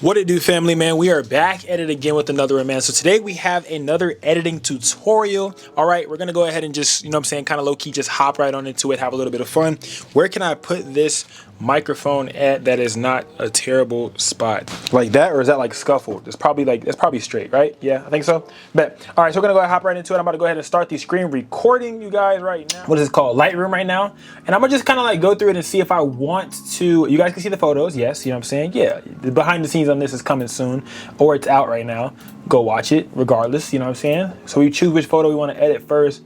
What it do, family, man? We are back at it again with another one, man. So today we have another editing tutorial. All right, we're gonna go ahead and just, kind of low-key just hop right on into it, have a little bit of fun. Where can I put this microphone at that is not a terrible spot? Like that, or is that like scuffled? It's probably straight, right? Yeah, I think so. Bet. All right, so we're gonna go ahead and hop right into it. I'm about to go ahead and start the screen recording, you guys, right now. What is it called? Lightroom right now. And I'm gonna just kind of like go through it and see if I want to. You guys can see the photos, yes, you know what I'm saying? Yeah, the behind the scenes on this is coming soon, or it's out right now. Go watch it regardless, you know what I'm saying? So we choose which photo we want to edit first.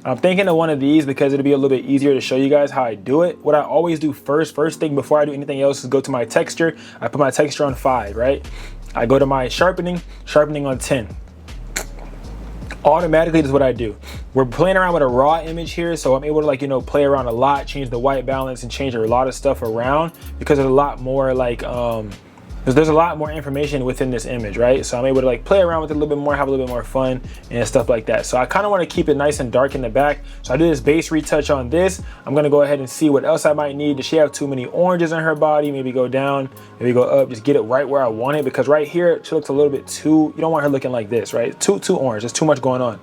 I'm thinking of one of these because it'll be a little bit easier to show you guys how I do it. What I always do first thing before I do anything else is go to my texture. I put my texture on 5, right? I go to my sharpening on 10. Automatically, this is what I do. We're playing around with a raw image here, so I'm able to play around a lot, change the white balance and change a lot of stuff around because there's a lot more there's a lot more information within this image, right? So I'm able to play around with it a little bit more, have a little bit more fun and stuff like that. So I kind of want to keep it nice and dark in the back. So I do this base retouch on this. I'm gonna go ahead and see what else I might need. Does she have too many oranges in her body? Maybe go down, maybe go up, just get it right where I want it, because right here, she looks a little bit too, you don't want her looking like this, right? Too orange, there's too much going on.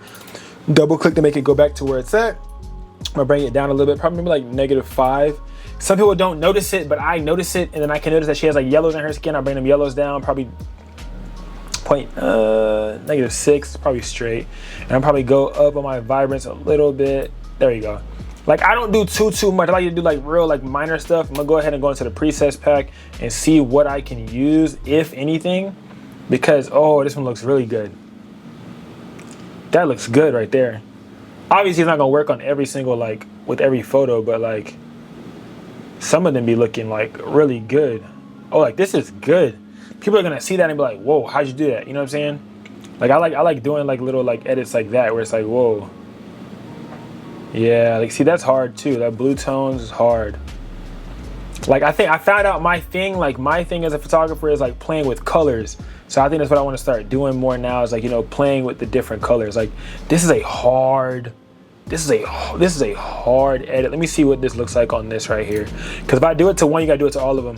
Double click to make it go back to where it's at. I'm gonna bring it down a little bit, probably maybe like -5. Some people don't notice it, but I notice it, and then I can notice that she has like yellows in her skin. I bring them yellows down, probably -6, probably straight. And I'll probably go up on my vibrance a little bit. There you go. Like, I don't do too much. I like to do like real minor stuff. I'm gonna go ahead and go into the presets pack and see what I can use, if anything, because this one looks really good. That looks good right there. Obviously, it's not gonna work on every single with every photo, but some of them be looking really good. Oh, this is good. People are gonna see that and be like, whoa, how'd you do that? You know what I'm saying? I like doing little edits like that, where it's like, whoa. Yeah, see, that's hard too. That blue tones is hard. I think I found out my thing as a photographer is playing with colors. So I think that's what I want to start doing more now, is playing with the different colors. This is a hard edit. Let me see what this looks like on this right here. Because if I do it to one, you gotta do it to all of them.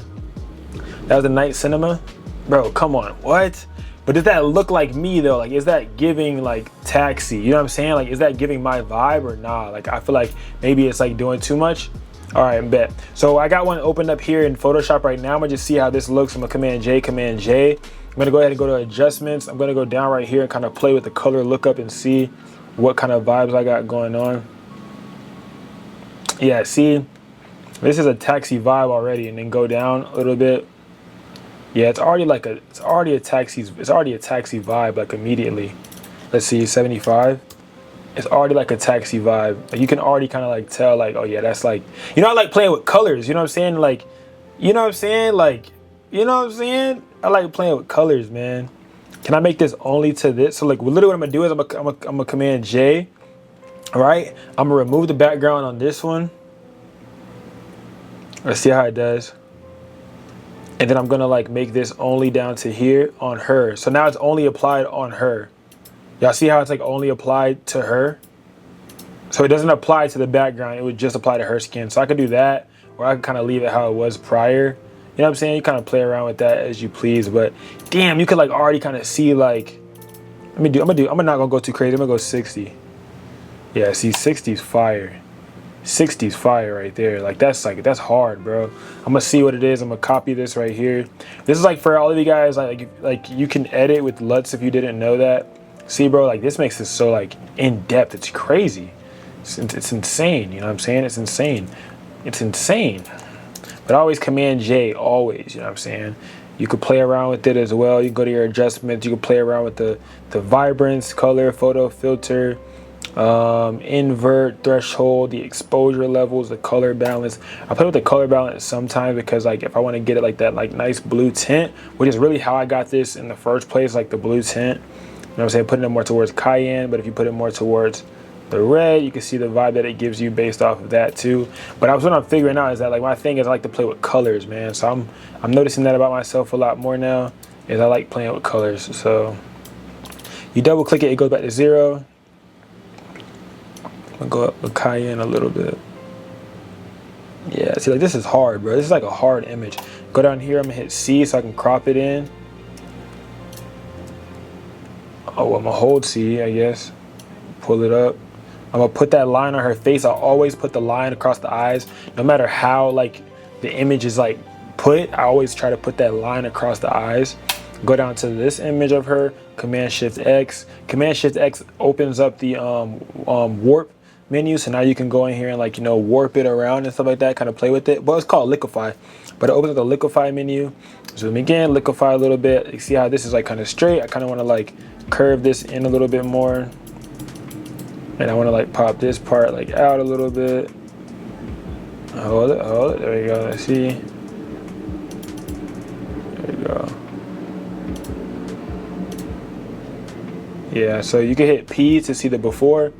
That was the night cinema. Bro, come on, what? But does that look like me though? Is that giving Taxi? You know what I'm saying? Is that giving my vibe or nah? I feel like maybe it's doing too much. All right, bet. So I got one opened up here in Photoshop right now. I'm gonna just see how this looks. I'm gonna Command J. I'm gonna go ahead and go to adjustments. I'm gonna go down right here and kind of play with the color lookup and see what kind of vibes I got going on. Yeah, see, this is a taxi vibe already, and then go down a little bit. Yeah, it's already a taxi vibe immediately. Let's see, 75. It's already a taxi vibe. You can already kind of tell oh yeah, that's I like playing with colors. You know what I'm saying? You know what I'm saying? You know what I'm saying? I like playing with colors, man. Can I make this only to this? So literally what I'm gonna do is I'm gonna Command J. All right, I'm gonna remove the background on this one. Let's see how it does. And then I'm gonna make this only down to here on her. So now it's only applied on her. Y'all see how it's only applied to her? So it doesn't apply to the background, it would just apply to her skin. So I could do that, or I could kind of leave it how it was prior. You know what I'm saying? You kind of play around with that as you please, but damn, you could already kind of see I'm not gonna go too crazy. I'm gonna go 60. Yeah, see, 60's fire. 60's fire right there. That's hard, bro. I'm gonna see what it is. I'm gonna copy this right here. This is for all of you guys, you can edit with LUTs if you didn't know that. See, bro, this makes this so in depth. It's crazy. It's insane. You know what I'm saying? It's insane. It's insane. But always Command J, always. You know what I'm saying? You could play around with it as well. You can go to your adjustments. You can play around with the vibrance, color, photo filter, invert, threshold, the exposure levels, the color balance. I play with the color balance sometimes because if I want to get it that nice blue tint, which is really how I got this in the first place, the blue tint. You know what I'm saying? Putting it more towards cayenne, but if you put it more towards the red, you can see the vibe that it gives you based off of that too. But what I'm figuring out is that my thing is I like to play with colors, man. So I'm noticing that about myself a lot more now, is I like playing with colors. So you double click it, it goes back to 0. I'm gonna go up with cayenne a little bit. Yeah, see, this is hard, bro. This is a hard image. Go down here, I'm gonna hit C so I can crop it in. Oh, I'm gonna hold C, I guess. Pull it up. I'm gonna put that line on her face. I always put the line across the eyes, no matter how like the image is like put. I always try to put that line across the eyes. Go down to this image of her. Command Shift X. Command Shift X opens up the warp menu, so now you can go in here and like, you know, warp it around and stuff like that, kind of play with it. Well, it's called liquefy, but it opens up the liquefy menu. Zoom again, liquefy a little bit. You see how this is like kind of straight. I kind of want to like curve this in a little bit more, and I want to like pop this part like out a little bit. Hold it, there we go. Let's see, there we go. Yeah, so you can hit P to see the before,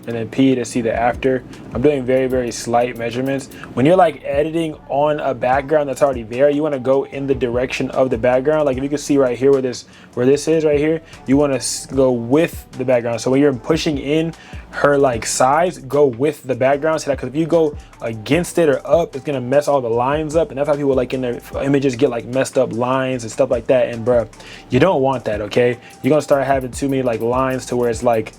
and then P to see the after. I'm doing very, very slight measurements. When you're like editing on a background that's already there, you want to go in the direction of the background. Like if you can see right here where this is right here, you want to go with the background. So when you're pushing in her like size, go with the background. So that, because if you go against it or up, it's gonna mess all the lines up, and that's how people like in their images get like messed up lines and stuff like that. And bruh, you don't want that, okay? You're gonna start having too many like lines to where it's like,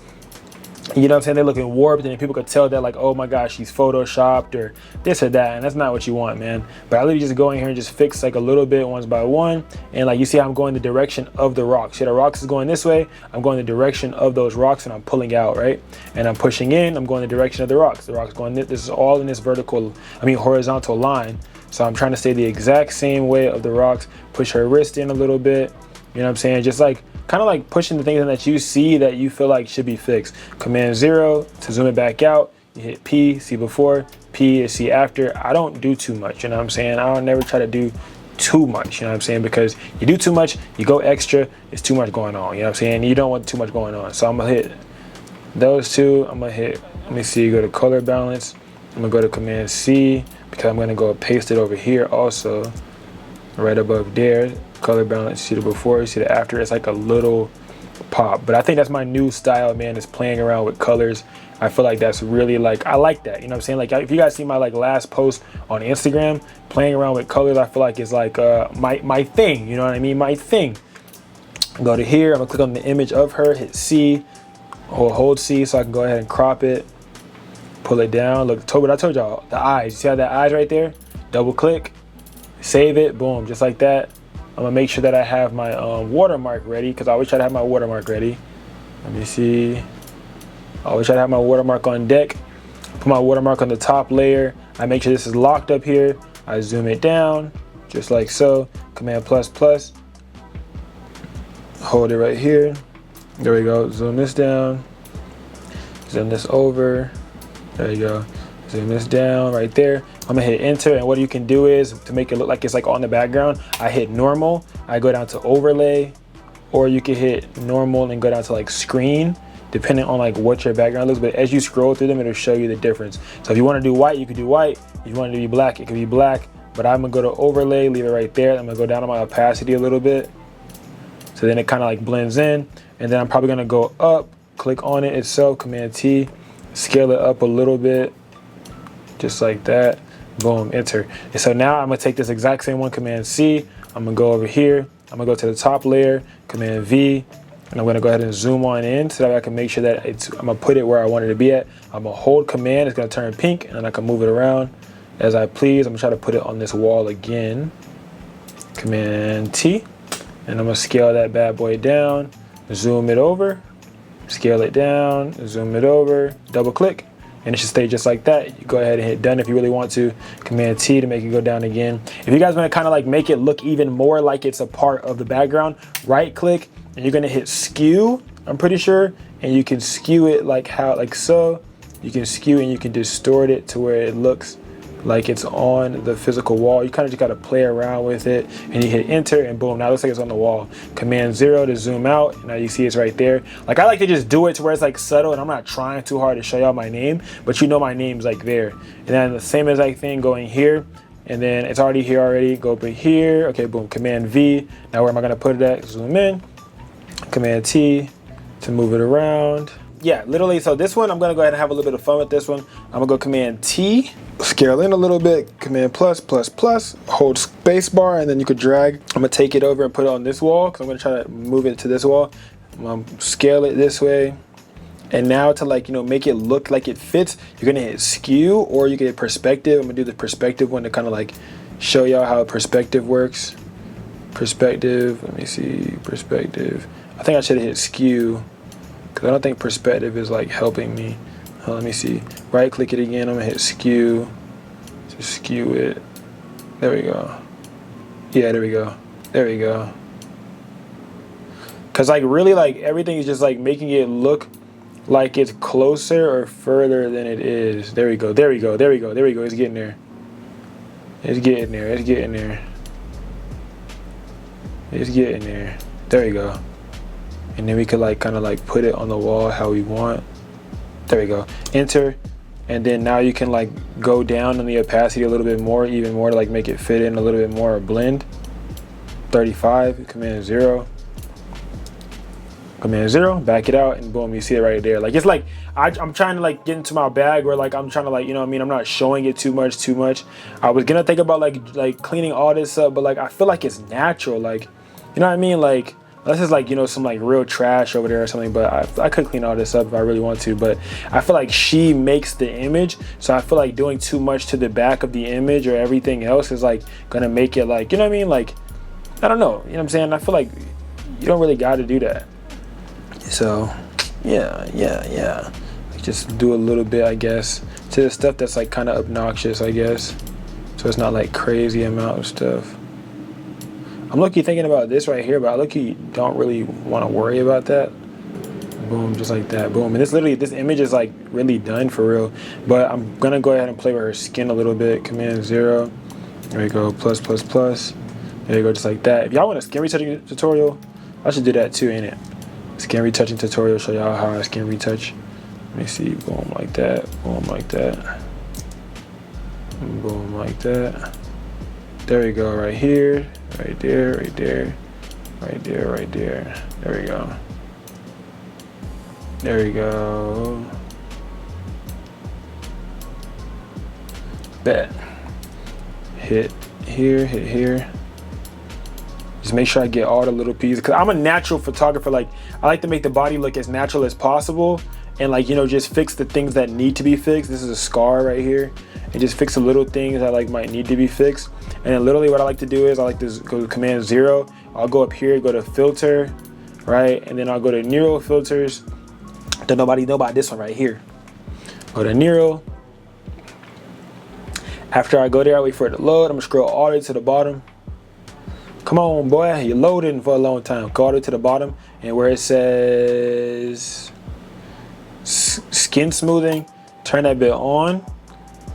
you know what I'm saying, they're looking warped, and people could tell that like, oh my gosh, she's photoshopped or this or that, and that's not what you want, man. But I literally just go in here and just fix like a little bit one by one, and like you see how I'm going the direction of the rocks. See, the rocks is going this way, I'm going the direction of those rocks, and I'm pulling out, right? And I'm pushing in, I'm going the direction of the rocks. The rocks going, this is all in this horizontal line. So I'm trying to stay the exact same way of the rocks, push her wrist in a little bit, you know what I'm saying? Just like kind of like pushing the things in that you see that you feel like should be fixed. Command 0 to zoom it back out. You hit P, see before, P is see after. I don't do too much, you know what I'm saying? I don't never try to do too much, you know what I'm saying? Because you do too much, you go extra, it's too much going on, you know what I'm saying? You don't want too much going on. So I'm gonna hit those two. I'm gonna hit, let me see, go to color balance. I'm gonna go to Command C, because I'm gonna go paste it over here also, right above there. Color balance, see the before, you see the after. It's like a little pop, but I think that's my new style, man, is playing around with colors. I feel like that's really like, I like that, you know what I'm saying? Like if you guys see my like last post on Instagram, playing around with colors, I feel like it's like my thing, you know what I mean? My thing. Go to here, I'm gonna click on the image of her, hit C, hold C so I can go ahead and crop it, pull it down. Look, what I told y'all, the eyes, you see how that eyes right there? Double click, save it, boom, just like that. I'm gonna make sure that I have my watermark ready, because I always try to have my watermark ready. Let me see. I always try to have my watermark on deck. Put my watermark on the top layer. I make sure this is locked up here. I zoom it down, just like so. Command plus plus. Hold it right here. There we go. Zoom this down. Zoom this over. There you go. Zoom this down right there. I'm gonna hit enter, and what you can do is, to make it look like it's like on the background, I hit normal, I go down to overlay, or you can hit normal and go down to like screen, depending on like what your background looks. But as you scroll through them, it'll show you the difference. So if you want to do white, you can do white. If you want it to be black, it can be black. But I'm gonna go to overlay, leave it right there. I'm gonna go down on my opacity a little bit, so then it kind of like blends in. And then I'm probably gonna go up, click on it itself, Command T, scale it up a little bit, just like that. Boom, enter. And so now I'm gonna take this exact same one, Command C. I'm gonna go over here. I'm gonna go to the top layer, Command V, and I'm gonna go ahead and zoom on in so that I can make sure that I'm gonna put it where I want it to be at. I'm gonna hold Command, it's gonna turn pink, and then I can move it around as I please. I'm gonna try to put it on this wall again. Command T, and I'm gonna scale that bad boy down, zoom it over, scale it down, zoom it over, double click, and it should stay just like that. You go ahead and hit done if you really want to. Command T to make it go down again. If you guys want to kind of like make it look even more like it's a part of the background, right click, and you're gonna hit skew, I'm pretty sure, and you can skew it like so. You can skew and you can distort it to where it looks like it's on the physical wall. You kind of just got to play around with it, and you hit enter, and boom, now it looks like it's on the wall. Command 0 to zoom out. Now you see it's right there. Like I like to just do it to where it's like subtle, and I'm not trying too hard to show y'all my name, but you know my name's like there. And then the same exact thing going here, and then it's already here already. Go over here. Okay, boom. Command V. Now where am I gonna put it at? Zoom in. Command T to move it around. Yeah, literally. So this one, I'm gonna go ahead and have a little bit of fun with this one. I'm gonna go Command T, scale in a little bit, Command plus, hold space bar, and then you could drag. I'm gonna take it over and put it on this wall, because I'm gonna try to move it to this wall. I'm gonna scale it this way. And now to like, you know, make it look like it fits, you're gonna hit skew, or you can hit perspective. I'm gonna do the perspective one to kind of like show y'all how perspective works. Perspective, let me see, perspective. I think I should have hit skew, because I don't think perspective is like helping me. Let me see, right click it again, I'm gonna hit skew, to skew it. There we go. Yeah, there we go. There we go. Because like really like everything is just like making it look like it's closer or further than it is. There we go, there we go, there we go, there we go. It's getting there. It's getting there, it's getting there. It's getting there. There we go. And then we could like kind of like put it on the wall how we want. There we go. Enter. And then now you can like go down on the opacity a little bit more, even more, to like make it fit in a little bit more, or blend. 35, Command 0. Command 0, back it out, and boom, you see it right there. Like it's like I'm trying to like get into my bag where like I'm trying to like, you know what I mean, I'm not showing it too much. I was gonna think about like cleaning all this up, but like I feel like it's natural, like, you know what I mean, like unless it's like, you know, some like real trash over there or something, but I could clean all this up if I really want to. But I feel like she makes the image, so I feel like doing too much to the back of the image or everything else is like gonna make it like, you know what I mean, like I don't know, you know what I'm saying. I feel like you don't really got to do that. So yeah, just do a little bit, I guess, to the stuff that's like kind of obnoxious, I guess, so it's not like crazy amount of stuff. I'm lucky thinking about this right here, but I lucky don't really want to worry about that. Boom, just like that, boom. And this image is like really done for real, but I'm gonna go ahead and play with her skin a little bit. Command 0, there we go, plus, there you go, just like that. If y'all want a skin retouching tutorial, I should do that too, ain't it? Skin retouching tutorial, show y'all how I skin retouch. Let me see, boom, like that, boom, like that, boom, like that. There we go, right here, right there, right there, right there, right there. There we go. There we go. Bet. Hit here, hit here. Just make sure I get all the little pieces, because I'm a natural photographer. Like I like to make the body look as natural as possible, and like, you know, just fix the things that need to be fixed. This is a scar right here, and just fix the little things that like might need to be fixed. And then literally what I like to do is I like to go to Command 0. I'll go up here, go to filter, right, and then I'll go to neural filters. Don't nobody know about this one right here. Go to neural. After I go there, I wait for it to load. I'm gonna scroll all the way to the bottom. Come on, boy, you're loading for a long time. Go all the way to the bottom, and where it says skin smoothing, turn that bit on.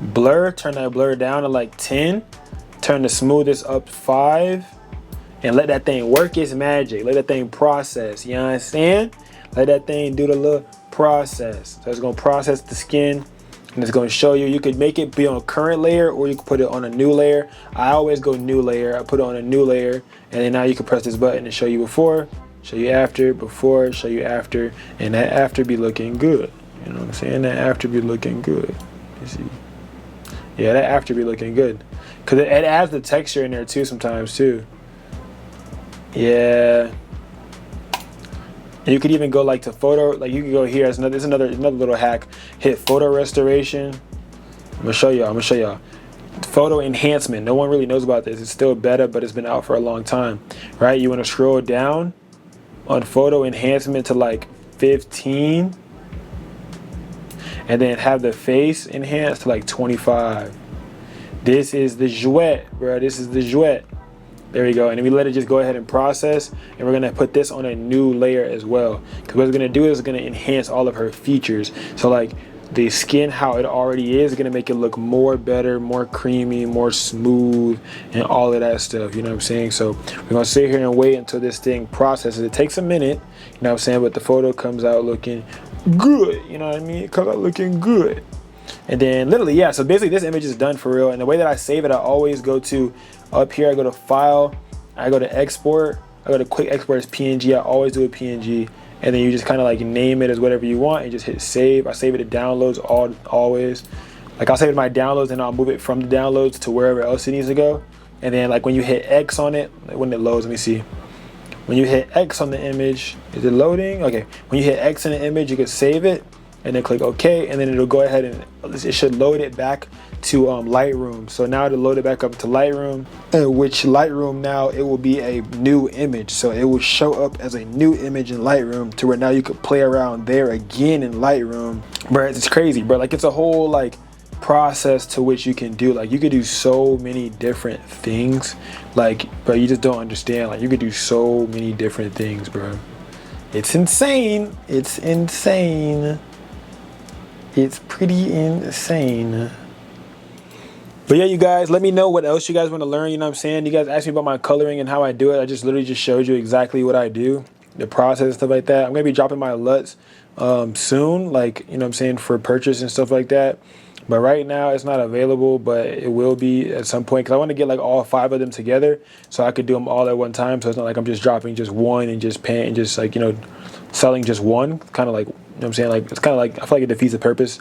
Blur, turn that blur down to like 10. Turn the smoothness up 5, and let that thing work its magic. Let that thing process, you know what I'm saying? Let that thing do the little process. So it's gonna process the skin, and it's gonna show you. You could make it be on a current layer, or you can put it on a new layer. I always go new layer. I put it on a new layer, and then now you can press this button and show you before, show you after, before, show you after, and that after be looking good. You know what I'm saying? That after be looking good. You see? Yeah, that after be looking good, because it adds the texture in there too sometimes too. Yeah. And you could even go like to photo, like you can go here. There's another little hack. Hit photo restoration. I'm gonna show y'all. Photo enhancement. No one really knows about this. It's still beta, but it's been out for a long time, right? You want to scroll down on photo enhancement to like 15. And then have the face enhanced to like 25. This is the jouet, bro. This is the jouet. There we go. And then we let it just go ahead and process. And we're gonna put this on a new layer as well. Because what it's gonna do is it's gonna enhance all of her features. So like the skin, how it already is gonna make it look more better, more creamy, more smooth, and all of that stuff. You know what I'm saying? So we're gonna sit here and wait until this thing processes. It takes a minute, you know what I'm saying? But the photo comes out looking good, you know what I mean? It comes out looking good. And then literally, yeah, so basically this image is done for real. And the way that I save it, I always go to up here, I go to file, I go to export, I go to quick export as PNG. I always do a PNG, and then you just kind of like name it as whatever you want and just hit save. I save it to downloads always. Like I'll save it to my downloads, and I'll move it from the downloads to wherever else it needs to go. And then like when you hit X on it, when it loads, let me see. when you hit X on the image, is it loading? Okay, when you hit X in the image, you can save it and then click OK, and then it'll go ahead and it should load it back to Lightroom. So now it'll load it back up to Lightroom, which Lightroom now it will be a new image. So it will show up as a new image in Lightroom to where now you could play around there again in Lightroom. Bro, it's crazy, bro. Like it's a whole like process to which you can do. Like you could do so many different things. Like, bro, you just don't understand. Like you could do so many different things, bro. It's insane. It's insane. It's pretty insane. But yeah, you guys, let me know what else you guys want to learn. You know what I'm saying? You guys asked me about my coloring and how I do it. I just literally just showed you exactly what I do, the process and stuff like that. I'm going to be dropping my LUTs soon, like, you know what I'm saying, for purchase and stuff like that. But right now it's not available, but it will be at some point because I want to get like all 5 of them together so I could do them all at one time. So it's not like I'm just dropping just one and just paying and just like, you know, selling just one. Kind of like, you know what I'm saying? Like, it's kind of like, I feel like it defeats the purpose.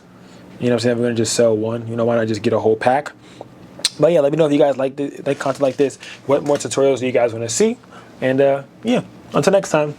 You know what I'm saying? If I'm going to just sell one, you know, why not just get a whole pack? But yeah, let me know if you guys like content like this. What more tutorials do you guys want to see? And yeah, until next time.